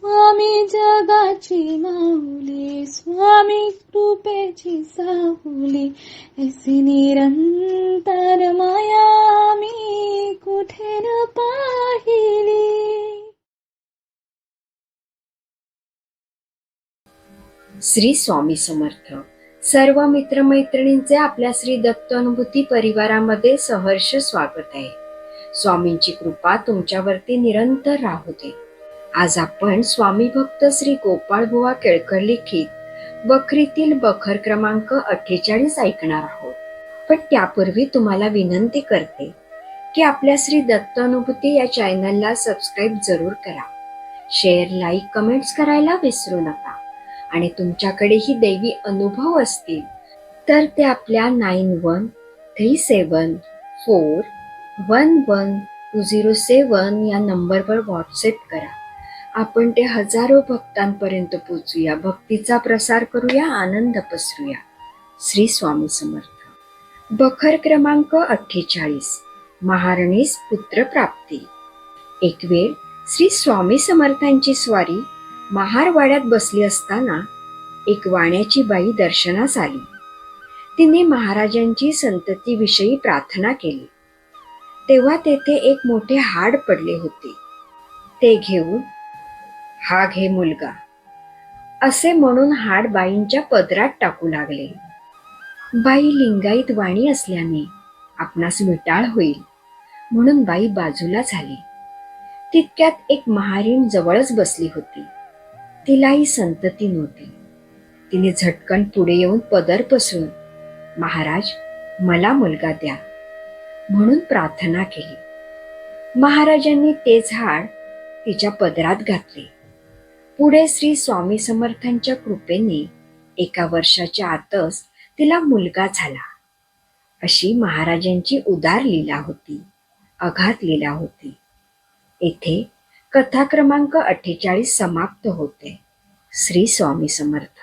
स्वामी जगाची माऊली, स्वामी कृपेची साहुली, ऐसी निरंतर माया मी कुठे न पाहिली. श्री स्वामी समर्थ. सर्व मित्रमैत्रिणींचे आपल्या श्री दत्त अनुभूती परिवारामध्ये सहर्ष स्वागत आहे. स्वामींची कृपा तुमच्यावरती निरंतर राहू दे. आज आपण स्वामी भक्त श्री गोपाळबुवा केळकर लिखित बखरीतील बखर क्रमांक 48 ऐकणार आहोत. पण त्यापूर्वी तुम्हाला विनंती करते की आपल्या श्री दत्त अनुभूती या चॅनलला सबस्क्राईब जरूर करा. शेअर, लाईक, कमेंट्स करायला विसरू नका. आणि तुमच्याकडेही दैवी अनुभव असतील तर ते आपल्या 9134112007 या नंबरवर व्हॉट्सअप करा. आपण ते हजारो भक्तांपर्यंत पोचूया, भक्तीचा प्रसार करूया, आनंद पसरूया. श्री स्वामी समर्थ. बखर क्रमांक 48. महारणीस पुत्रप्राप्ती. एक वेळ श्री स्वामी समर्थांची स्वारी महारवाड्यात बसली असताना एक वाण्याची बाई दर्शनास आली. तिने महाराजांची संततीविषयी प्रार्थना केली. तेव्हा तेथे एक मोठे हाड पडले होते. ते घेऊन "हा घे मुलगा" असे म्हणून हाड बाईंच्या पदरात टाकू लागले. बाई लिंगायत वाणी असल्याने आपणास विटाळ होईल म्हणून बाई बाजूला झाली. तितक्यात एक महारीण जवळच बसली होती. तिलाही संतती नव्हती. तिने झटकन पुढे येऊन पदर पसरून "महाराज, मला मुलगा द्या" म्हणून प्रार्थना केली. महाराजांनी ते झाड तिच्या पदरात घातले. पुढे श्री स्वामी समर्थांच्या कृपेने 1 वर्षाच्या आतच तिला मुलगा झाला. अशी महाराजांची उदार लीला होती, अगाध लीला होती. येथे कथा क्रमांक 48 समाप्त होते. श्री स्वामी समर्थ.